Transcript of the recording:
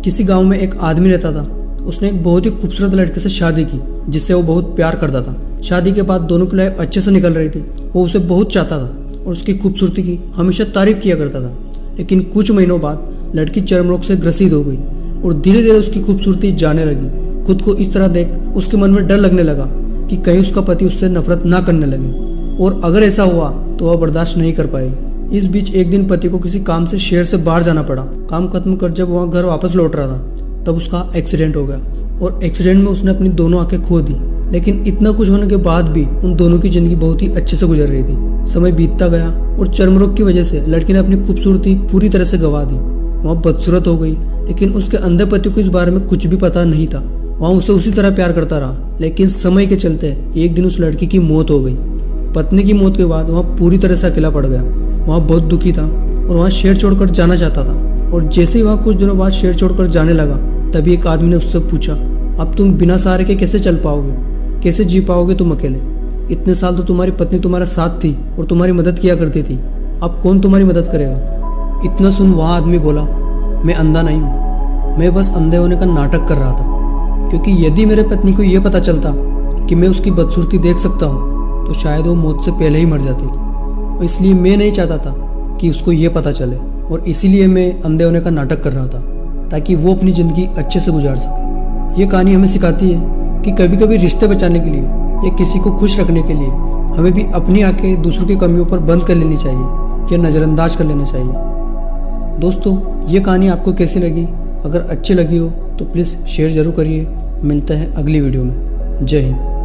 किसी गांव में एक आदमी रहता था। उसने एक बहुत ही खूबसूरत लड़के से शादी की जिससे वो बहुत प्यार करता था। शादी के बाद दोनों की लाइफ अच्छे से निकल रही थी। वो उसे बहुत चाहता था और उसकी खूबसूरती की हमेशा तारीफ किया करता था। लेकिन कुछ महीनों बाद लड़की चर्म रोग से ग्रसित हो गई और धीरे धीरे उसकी खूबसूरती जाने लगी। खुद को इस तरह देख उसके मन में डर लगने लगा कि कहीं उसका पति उससे नफरत ना करने लगे, और अगर ऐसा हुआ तो वह बर्दाश्त नहीं कर पाएगी। इस बीच एक दिन पति को किसी काम से शहर से बाहर जाना पड़ा। काम खत्म कर जब वह घर वापस लौट रहा था तब उसका एक्सीडेंट हो गया और एक्सीडेंट में उसने अपनी दोनों आंखें खो दी। लेकिन इतना कुछ होने के बाद भी उन दोनों की जिंदगी बहुत ही अच्छे से गुजर रही थी। समय बीतता गया और चर्म रोग की वजह से लड़की ने अपनी खूबसूरती पूरी तरह से गंवा दी। वह बदसूरत हो गई, लेकिन उसके अंधे पति को इस बारे में कुछ भी पता नहीं था। वह उसे उसी तरह प्यार करता रहा, लेकिन समय के चलते एक दिन उस लड़की की मौत हो गई। पत्नी की मौत के बाद वह पूरी तरह से अकेला पड़ गया। वह बहुत दुखी था और वह शहर छोड़कर जाना चाहता था। और जैसे ही वह कुछ दिनों बाद शहर छोड़कर जाने लगा तभी एक आदमी ने उससे पूछा, अब तुम बिना सहारे के कैसे चल पाओगे, कैसे जी पाओगे तुम अकेले? इतने साल तो तुम्हारी पत्नी तुम्हारा साथ थी और तुम्हारी मदद किया करती थी, अब कौन तुम्हारी मदद करेगा? इतना सुन वह आदमी बोला, मैं अंधा नहीं हूँ, मैं बस अंधे होने का नाटक कर रहा था। क्योंकि यदि मेरे पत्नी को यह पता चलता कि मैं उसकी बदसूरती देख सकता हूँ तो शायद वो मौत से पहले ही मर जाती। और इसलिए मैं नहीं चाहता था कि उसको ये पता चले, और इसीलिए मैं अंधे होने का नाटक कर रहा था ताकि वो अपनी ज़िंदगी अच्छे से गुजार सके। ये कहानी हमें सिखाती है कि कभी कभी रिश्ते बचाने के लिए या किसी को खुश रखने के लिए हमें भी अपनी आंखें दूसरों की कमियों पर बंद कर लेनी चाहिए या नज़रअंदाज कर लेना चाहिए। दोस्तों, ये कहानी आपको कैसी लगी? अगर अच्छी लगी हो तो प्लीज़ शेयर ज़रूर करिए। मिलते हैं अगली वीडियो में। जय हिंद।